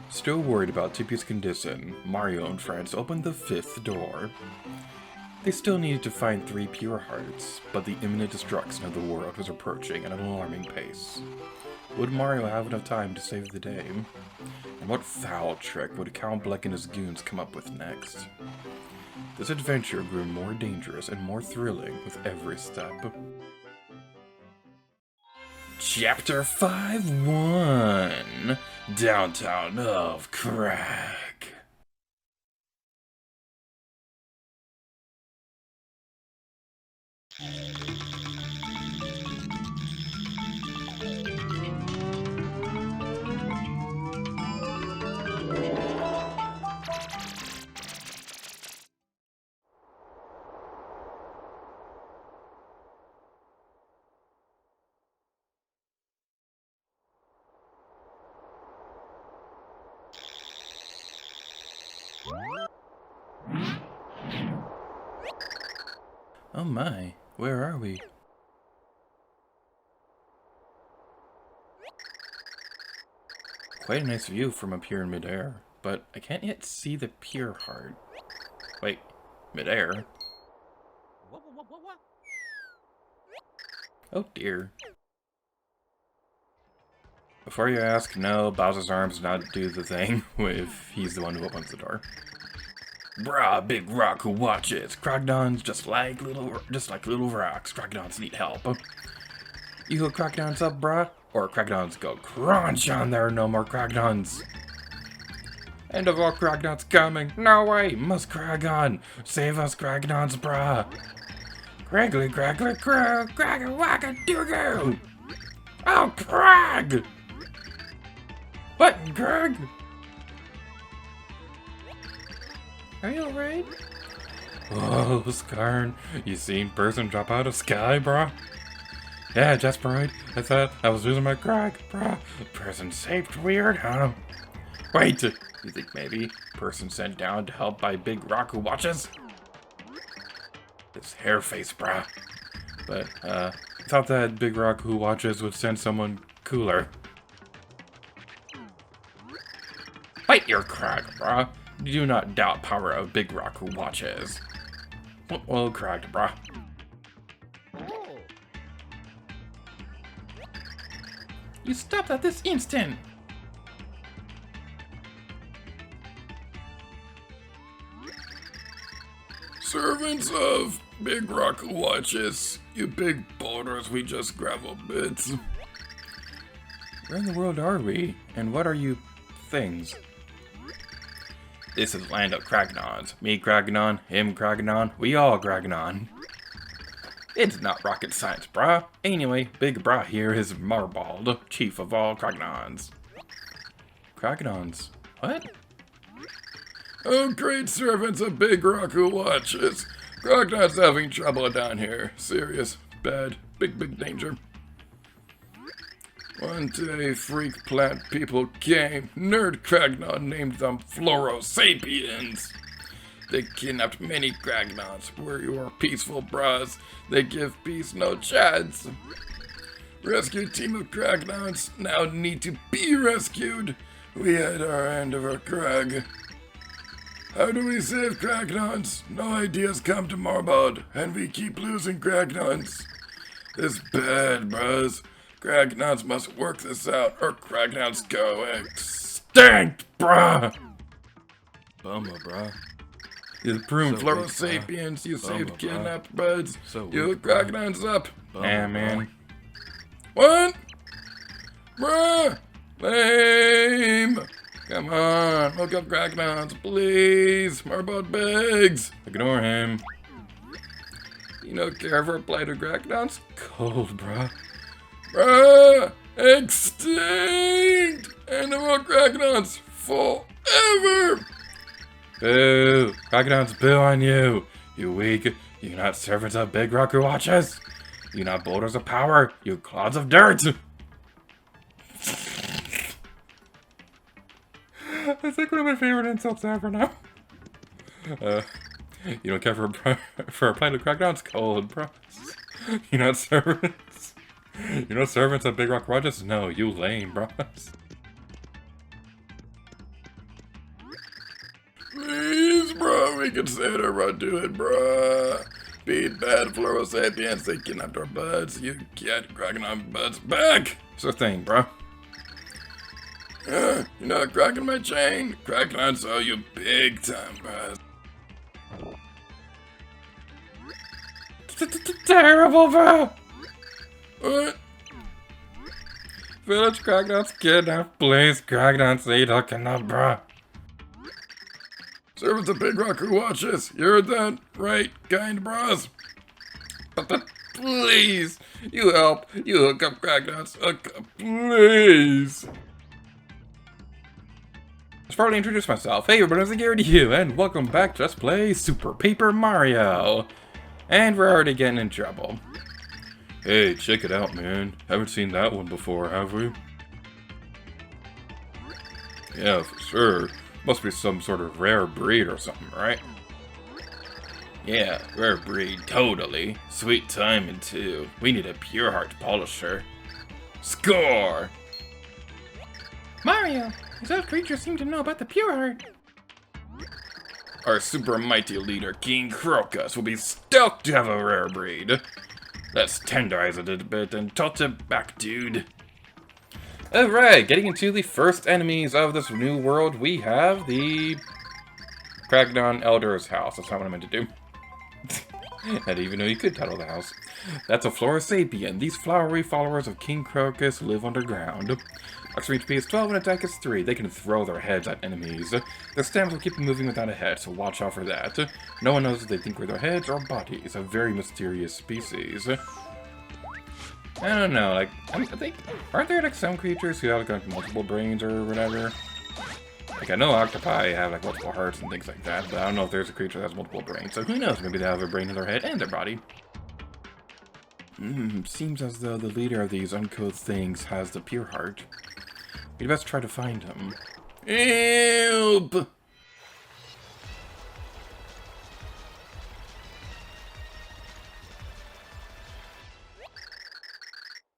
Still worried about TP's condition, Mario and friends opened the fifth door. They still needed to find 3 pure hearts, but the imminent destruction of the world was approaching at an alarming pace. Would Mario have enough time to save the day? And what foul trick would Count Bleck and his goons come up with next? This adventure grew more dangerous and more thrilling with every step. Chapter 5-1 Downtown of Crag. Oh my, where are we? Quite a nice view from up here in midair, but I can't yet see the pure heart. Wait, midair? Oh dear. Before you ask, no, Bowser's arms not do the thing if he's the one who opens the door. Brah, big rock who watches. Crocodons just like little rocks. Crocodons need help. You hook crocodons up, brah, or crocodons go crunch on there. No more crocodons. End of all crocodons coming. No way, must Cragon. Save us, crocodons, brah. Craggly, craggly, crag, cragga, wacka, doo-goo. Oh, Crag! What, Crag? Are you alright? Whoa, Skarn, you seen person drop out of sky, brah? Yeah, Jasper, right? I thought I was losing my Crag, brah. Person shaped weird, huh? Wait, you think maybe person sent down to help by big rock who watches? This hair face, brah. But, I thought that big rock who watches would send someone cooler. Fight your Crag, brah. Do not doubt power of big rock who watches. Well, cracked, brah. You stopped at this instant! Servants of big rock who watches, you big boulders we just gravel bits. Where in the world are we? And what are you things? This is land of Kragnons. Me Kragnon, him Kragnon, we all Kragnon. It's not rocket science, brah. Anyway, Big Brah here is Marbald, chief of all Kragnons. Kragnons? What? Oh, great servants of Big Rock who watches. Kragnons having trouble down here. Serious, bad, big danger. One day, freak plant people came. Nerd Kragnon named them Florosapiens. They kidnapped many Kragnons. We're your peaceful bras. They give peace no chance. Rescue team of Kragnons now need to be rescued. We had our end of our Crag. How do we save Kragnons? No ideas come to Marbod, and we keep losing Kragnons. This bad, bros. Kragnons must work this out, or Kragnons go extinct, brah! Bummer, brah. You pruned Florosapiens, you saved kidnapped buds, you hooked Kragnons up. Yeah, man. What? Bruh! Lame! Come on, hook up Kragnons, please! Marbod begs! Ignore him. You don't care for a plate of Kragnons? Cold, bruh. Bruh! Extinct! Animal Kragnons forever! Boo! Kragnons boo on you! You weak, you not servants of big rock who watches! You not boulders of power, you clods of dirt! That's like one of my favorite insults ever now. You don't care for a plate of Kragnons? Cold, bro. You not servants? You know servants of Big Rock Rogers? No, you lame, bros. we consider doing, bruh? Beat bad Floro Sapiens, they kidnapped our buds. You get cracking on buds back. Sure thing, bruh. You're not cracking my chain. Cracking on saw you big time, bruh. Terrible, bro. What? Village Cragnon's kidnapped. Please, Cragnon, say talking up, bruh. Serve the big rock who watches. You heard that? Right, kind bros. But please, you help. You hook up Cragnons. Hook up, please. I should probably introduce myself. Hey everybody, it's Gary to you, and welcome back to Let's Play Super Paper Mario. And we're already getting in trouble. Hey, check it out, man. Haven't seen that one before, have we? Yeah, for sure. Must be some sort of rare breed or something, right? Yeah, rare breed, totally. Sweet timing, too. We need a pure heart polisher. Score! Mario, those creatures seem to know about the pure heart. Our super mighty leader, King Crocus, will be stoked to have a rare breed. Let's tenderize it a bit and toss it back, dude. Alright, getting into the first enemies of this new world, we have the Cragnon Elder's house. That's not what I meant to do. I didn't even know you could title the house. That's a Flora Sapien. These flowery followers of King Crocus live underground. Maximum HP is 12 and attack is 3. They can throw their heads at enemies. Their stamina will keep them moving without a head, so watch out for that. No one knows if they think we're their heads or bodies. A very mysterious species. I don't know, like, aren't there like some creatures who have like multiple brains or whatever? Like, I know octopi have like multiple hearts and things like that, but I don't know if there's a creature that has multiple brains. So who knows, maybe they have a brain in their head and their body. Seems as though the leader of these uncouth things has the pure heart. We'd best try to find him. Help!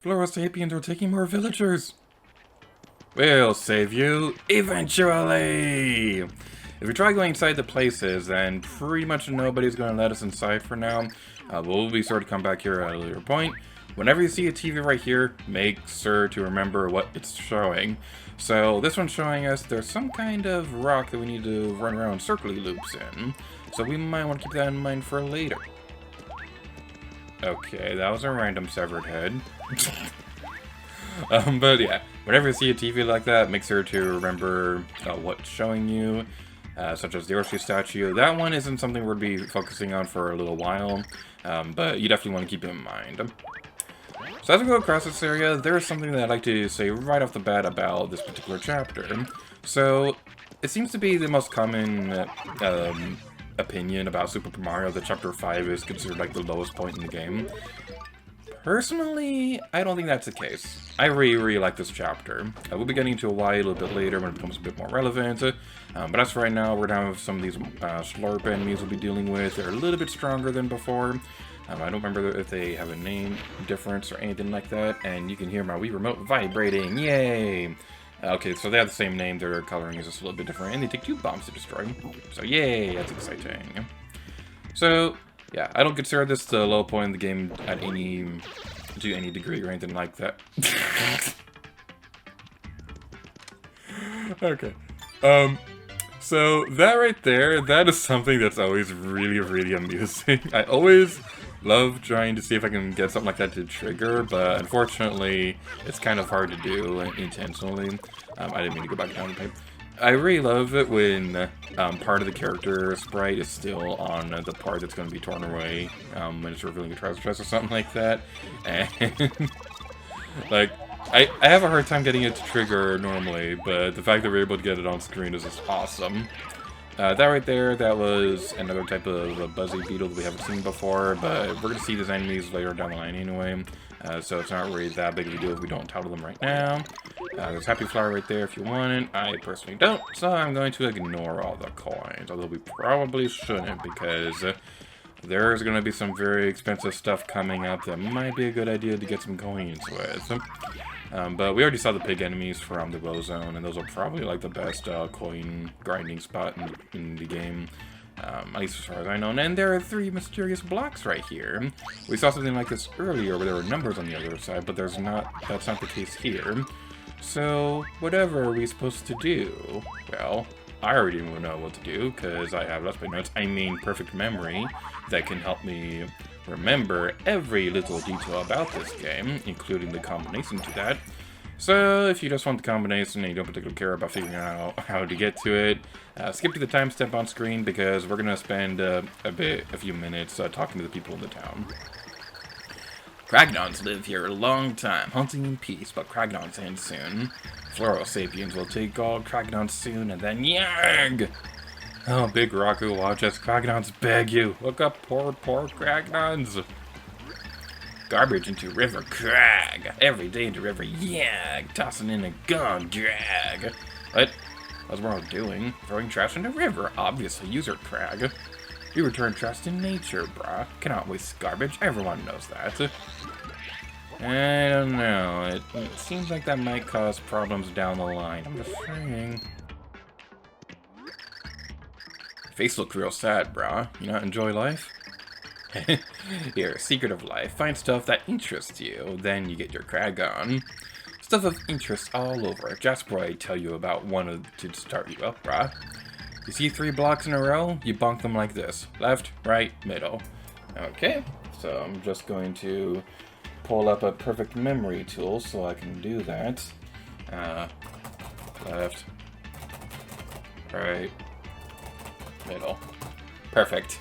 Flora Sapiens are taking more villagers. We'll save you eventually. If we try going inside the places, then pretty much nobody's going to let us inside for now. We'll be sure to come back here at a later point. Whenever you see a TV right here, make sure to remember what it's showing. So this one's showing us there's some kind of rock that we need to run around circly loops in. So we might want to keep that in mind for later. Okay, that was a random severed head. But yeah, whenever you see a TV like that, make sure to remember what's showing you. Such as the Yoshi statue. That one isn't something we're going to be focusing on for a little while, but you definitely want to keep it in mind. So as we go across this area, there's something that I'd like to say right off the bat about this particular chapter. So, it seems to be the most common opinion about Super Mario that Chapter 5 is considered like the lowest point in the game. Personally, I don't think that's the case. I really like this chapter. We'll be getting into why a little bit later when it becomes a bit more relevant. But as for right now, we're down with some of these slurp enemies we'll be dealing with. They're a little bit stronger than before. I don't remember if they have a name difference or anything like that. And you can hear my Wii Remote vibrating. Yay! Okay, so they have the same name. Their coloring is just a little bit different. And they take 2 bombs to destroy. So yay, that's exciting. So, yeah, I don't consider this the low point in the game at to any degree or anything like that. Okay. So that right there, that is something that's always really amusing. I always love trying to see if I can get something like that to trigger, but unfortunately, it's kind of hard to do intentionally. I didn't mean to go back down the pipe. I really love it when part of the character sprite is still on the part that's going to be torn away when it's revealing a treasure chest or something like that. And, like, I have a hard time getting it to trigger normally, but the fact that we're able to get it on screen is just awesome. That right there, that was another type of buzzy beetle that we haven't seen before, but we're going to see these enemies later down the line anyway. So it's not really that big of a deal if we don't title them right now. There's Happy Flower right there if you want it. I personally don't, so I'm going to ignore all the coins. Although we probably shouldn't, because there's going to be some very expensive stuff coming up that might be a good idea to get some coins with. But we already saw the pig enemies from the bow zone, and those are probably like the best coin grinding spot in the game. At least as far as I know. And there are 3 mysterious blocks right here. We saw something like this earlier where there were numbers on the other side, but that's not the case here. So, whatever are we supposed to do? Well, I already know what to do, because I have Let's Play notes, I mean perfect memory, that can help me remember every little detail about this game, including the combination to that. So, if you just want the combination and you don't particularly care about figuring out how to get to it, skip to the timestamp on screen, because we're going to spend a few minutes talking to the people in the town. Cragnons live here a long time, hunting in peace, but Cragnons end soon. Floral Sapiens will take all Cragnons soon, and then YAG! Oh, Big Raku, watch as Cragnons beg you. Look up poor Cragnons. Garbage into River Crag. Every day into River YAG. Tossing in a gun drag. What? What's wrong with doing? Throwing trash in the river. Obviously, user Crag. We return trash to nature, brah. Cannot waste garbage. Everyone knows that. I don't know. It seems like that might cause problems down the line. I'm just saying. Face look real sad, brah. You not enjoy life? Here, secret of life. Find stuff that interests you. Then you get your Crag on. Stuff of interest all over. Jasper, I tell you about one to start you up, brah. You see 3 blocks in a row? You bonk them like this. Left, right, middle. Okay, so I'm just going to pull up a perfect memory tool so I can do that. Left, right, middle. Perfect.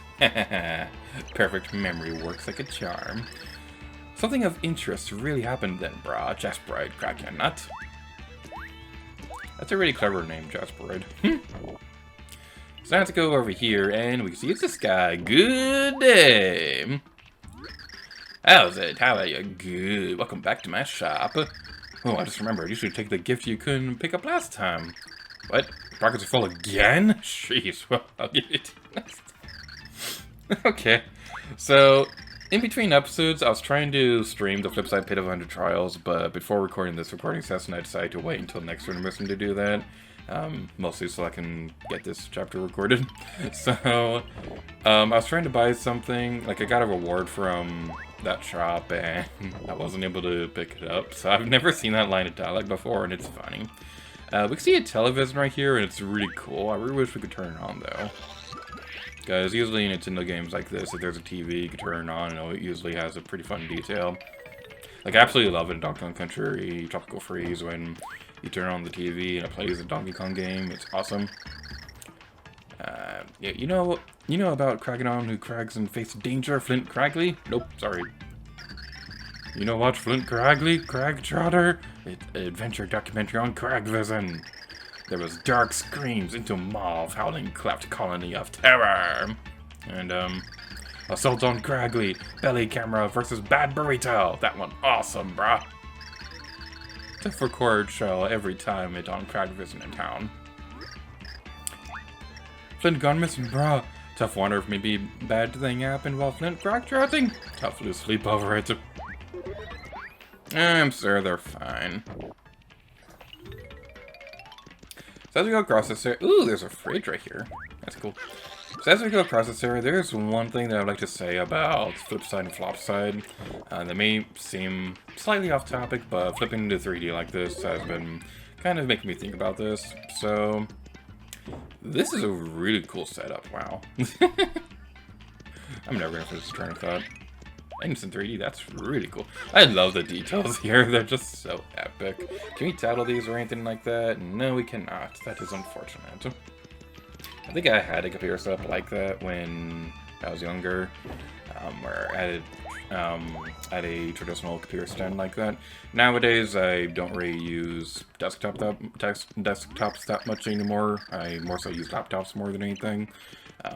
Perfect memory works like a charm. Something of interest really happened then, brah. Jasperide, crack your nut. That's a really clever name, Jasperide. So now to go over here, and we can see it's this guy. Good day. How's it? How are you? Good. Welcome back to my shop. Oh, I just remembered. You should take the gift you couldn't pick up last time. What? Pockets are full again? Jeez. Well, I'll give it next. Okay. So, in between episodes, I was trying to stream the Flipside Pit of 100 Trials, but before recording this recording session, I decided to wait until next intermission to do that. Mostly so I can get this chapter recorded. So, I was trying to buy something, like I got a reward from that shop, and I wasn't able to pick it up, so I've never seen that line of dialogue before, and it's funny. We can see a television right here, and it's really cool. I really wish we could turn it on, though. Because usually in Nintendo games like this, if there's a TV, you can turn it on, and it usually has a pretty fun detail. Like, I absolutely love it in Donkey Kong Country Tropical Freeze when you turn on the TV and it plays a Donkey Kong game. It's awesome. Yeah, you know about Craganon who crags and face danger, Flint Cragley? Nope, sorry. You know what, Flint Cragley? Crag Trotter? Adventure documentary on Cragvision. There was dark screams into mauve, howling cleft colony of terror. And, assault on Cragley, belly camera versus bad burrito. That one awesome, brah. Tough record show every time it's on Cragvision in town. Flint gone missing, brah. Tough wonder if maybe bad thing happened while Flint crag trotting. Tough lose sleep over it. I'm sure they're fine. So as we go across this area, ooh, there's a fridge right here. That's cool. So as we go across this area, there's one thing that I'd like to say about flip side and flop side. That may seem slightly off topic, but flipping into 3D like this has been kind of making me think about this. So this is a really cool setup. Wow. I'm never gonna finish this train of thought. Things in 3D, that's really cool. I love the details here. They're just so epic. Can we title these or anything like that? No, we cannot. That is unfortunate. I think I had a computer setup like that when I was younger, or at a traditional computer stand like that. Nowadays, I don't really use desktops that much anymore. I more so use laptops more than anything.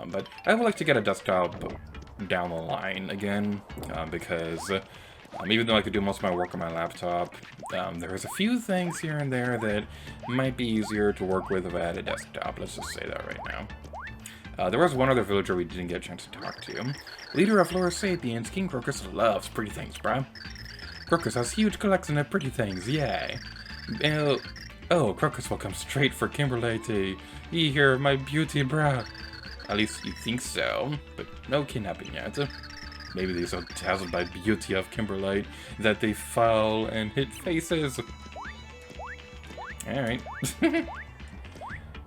But I would like to get a desktop down the line again, because even though I could do most of my work on my laptop, there's a few things here and there that might be easier to work with if I had a desktop. Let's just say that right now. There was one other villager we didn't get a chance to talk to. Leader of Floral Sapiens, King Crocus loves pretty things, bruh. Crocus has huge collection of pretty things, yay. Oh, Crocus will come straight for Kimberly to ye hear my beauty, bruh. At least you think so, but no kidnapping yet. Maybe they're so dazzled by beauty of Kimberlite that they fall and hit faces. Alright.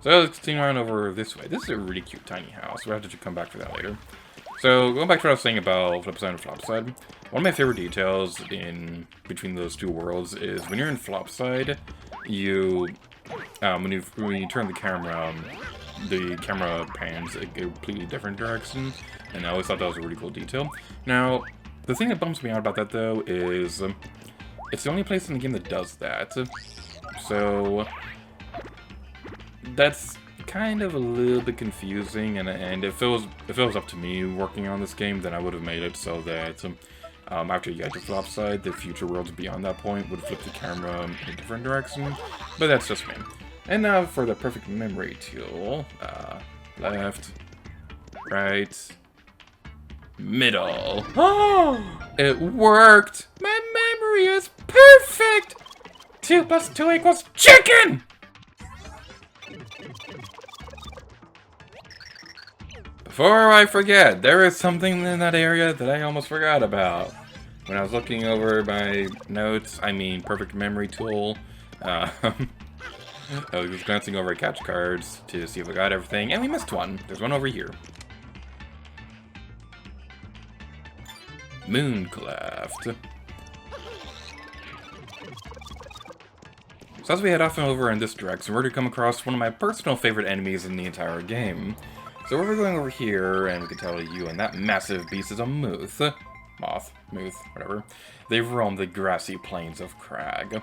So let's continue on over this way. This is a really cute tiny house. We'll have to come back for that later. So going back to what I was saying about flip side and flop side, one of my favorite details in between those two worlds is when you're in flop side, you when you turn the camera pans a completely different direction, and I always thought that was a really cool detail. Now, the thing that bums me out about that though is it's the only place in the game that does that. So that's kind of a little bit confusing, and if it was up to me working on this game, then I would have made it so that after you get to flop side, the future worlds beyond that point would flip the camera in a different direction. But that's just me. And now for the perfect memory tool. Left, right, middle. Oh! It worked! My memory is perfect! 2 + 2 = chicken! Before I forget, there is something in that area that I almost forgot about. When I was looking over my notes, perfect memory tool, I was glancing over catch cards to see if I got everything, and we missed one. There's one over here. Mooncleft. So as we head off and over in this direction, we're going to come across one of my personal favorite enemies in the entire game. So we're going over here, and we can tell you, and that massive beast is a moth. Moth, moth, whatever. They roam the grassy plains of Crag.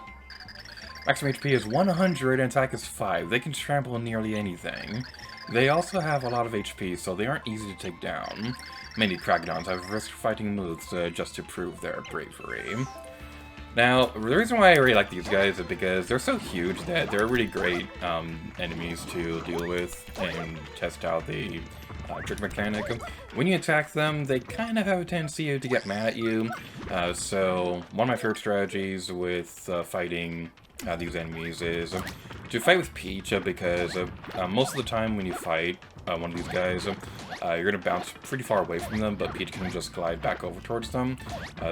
Maximum HP is 100 and attack is 5. They can trample nearly anything. They also have a lot of HP, so they aren't easy to take down. Many Kragnons have risked fighting moths just to prove their bravery. Now, the reason why I really like these guys is because they're so huge that they're really great enemies to deal with and test out the trick mechanic. When you attack them, they kind of have a tendency to get mad at you. So, one of my favorite strategies with fighting these enemies is to fight with Peach, because most of the time when you fight one of these guys, you're going to bounce pretty far away from them, but Peach can just glide back over towards them.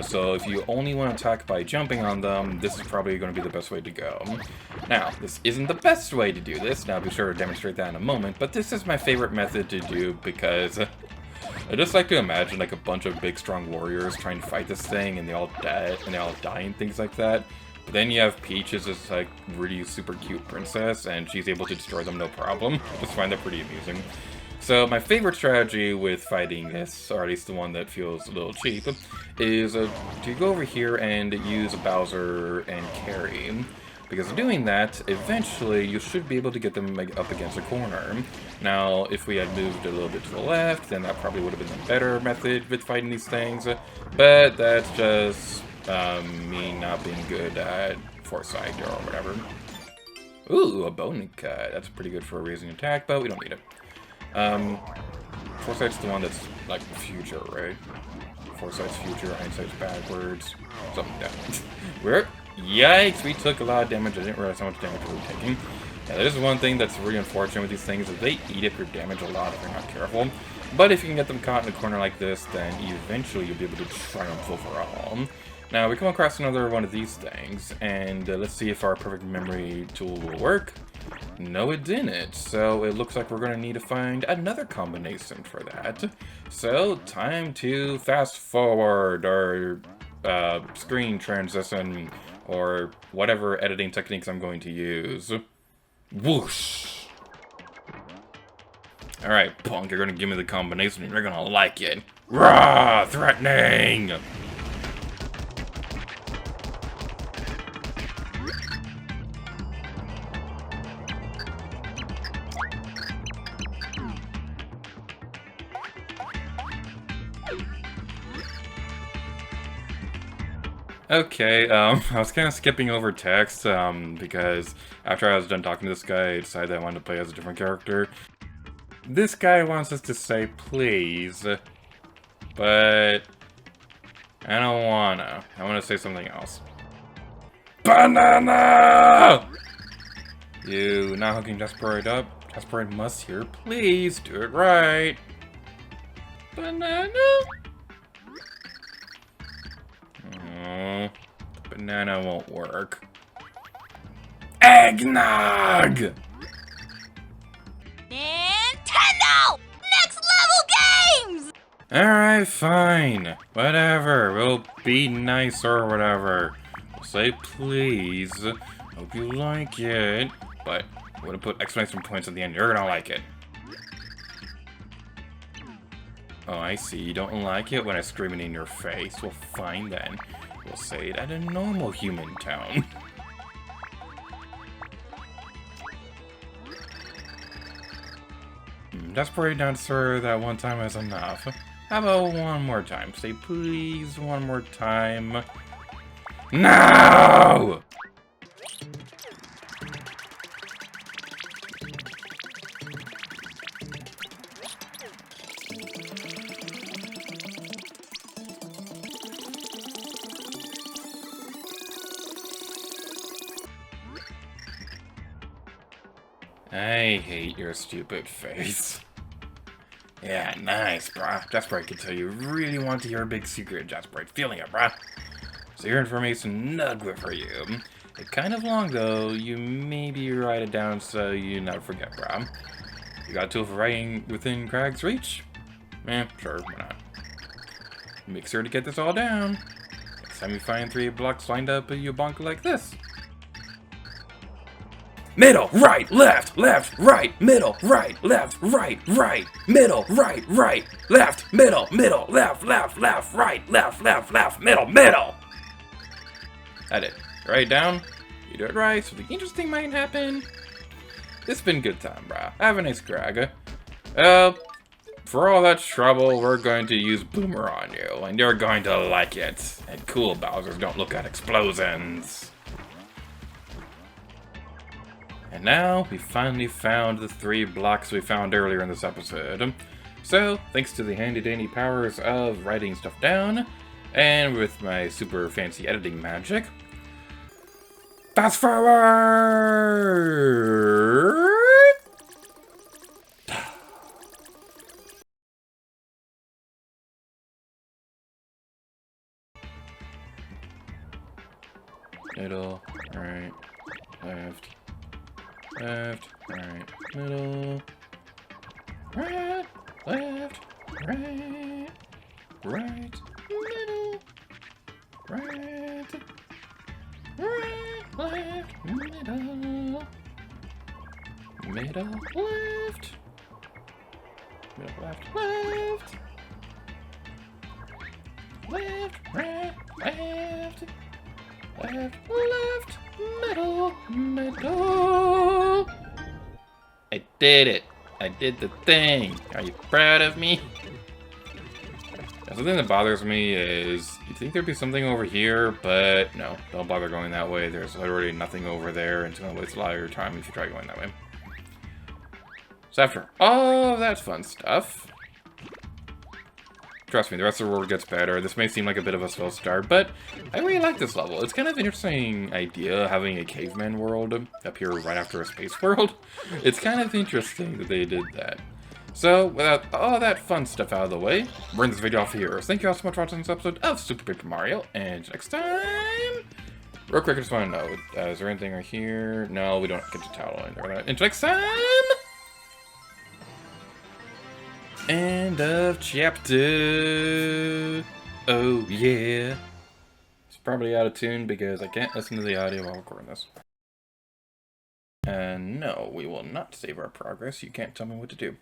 So if you only want to attack by jumping on them, this is probably going to be the best way to go. Now, this isn't the best way to do this, and I'll be sure to demonstrate that in a moment, but this is my favorite method to do because I just like to imagine like a bunch of big strong warriors trying to fight this thing, and they all die and things like that. But then you have Peach as this like really super cute princess, and she's able to destroy them no problem. I just find that pretty amusing. So my favorite strategy with fighting this, or at least the one that feels a little cheap, is to go over here and use Bowser and Carry. Because doing that, eventually you should be able to get them up against a corner. Now, if we had moved a little bit to the left, then that probably would have been a better method with fighting these things. But that's just me not being good at foresight or whatever. Ooh, a bone cut. That's pretty good for raising attack, but we don't need it. Foresight's the one that's like future, right? Foresight's future, hindsight's backwards, something like that. Yikes, we took a lot of damage. I didn't realize how much damage we were taking. Yeah, that is one thing that's really unfortunate with these things, is they eat up your damage a lot if you're not careful. But if you can get them caught in a corner like this, then eventually you'll be able to triumph overall. Now, we come across another one of these things, and let's see if our perfect memory tool will work. No, it didn't. So it looks like we're going to need to find another combination for that. So, time to fast forward, or screen transition, or whatever editing techniques I'm going to use. Whoosh! Alright, punk, you're going to give me the combination and you're going to like it. Rah! Threatening! Okay, I was kind of skipping over text, because after I was done talking to this guy, I decided I wanted to play as a different character. This guy wants us to say please, but I don't wanna. I wanna say something else. Banana! You not hooking Desperate up? Desperate must here. Please do it right. Banana. Oh, the banana won't work. Eggnog! Nintendo! Next level games! Alright, fine. Whatever. We'll be nice or whatever. We'll say please. Hope you like it. But I'm gonna put exclamation points at the end. You're gonna like it. Oh, I see. You don't like it when I scream it in your face. Well, fine then. We'll say it at a normal human tone. Desperate answer that one time is enough. How about one more time? Say please one more time. No! I hate your stupid face. Yeah, nice, brah. Jasper, I can tell you really want to hear a big secret, Jasper. Feeling it, brah. So your information nugget for you. It's kind of long, though. You maybe write it down so you never forget, brah. You got a tool for writing within Crag's reach? Sure, why not? Make sure to get this all down. Next time you find 3 blocks lined up, you bonk like this. Middle, right, left, left, right, middle, right, left, right, right, middle, right, right, left, middle, middle, left, left, left, right, left, left, left, middle, middle. That it. Write it down. You do it right, so the interesting might happen. This has been good time, brah. Have a nice Crag. For all that trouble, we're going to use Boomer on you, and you're going to like it. And cool Bowsers don't look at explosions. And now, we finally found the 3 blocks we found earlier in this episode. So, thanks to the handy-dandy powers of writing stuff down, and with my super fancy editing magic, fast forward! Middle, right, left. Left, right, middle, right, left, right, right, middle, right, right, left, middle, middle, left, middle, left, left, left, right, left, left, left, middle, middle. I did it. I did the thing. Are you proud of me? Something that bothers me is you think there'd be something over here, but no, don't bother going that way. There's literally nothing over there, and it's going to waste a lot of your time if you try going that way. So after all that fun stuff, trust me, the rest of the world gets better. This may seem like a bit of a slow start, but I really like this level. It's kind of an interesting idea, having a caveman world up here right after a space world. It's kind of interesting that they did that. So, without all that fun stuff out of the way, we'll bring this video off here. So thank you all so much for watching this episode of Super Paper Mario, and next time... Real quick, I just want to know, is there anything right here? No, we don't get to towel in there. Until next time... End of chapter. Oh yeah. It's probably out of tune because I can't listen to the audio while recording this. And no, we will not save our progress. You can't tell me what to do.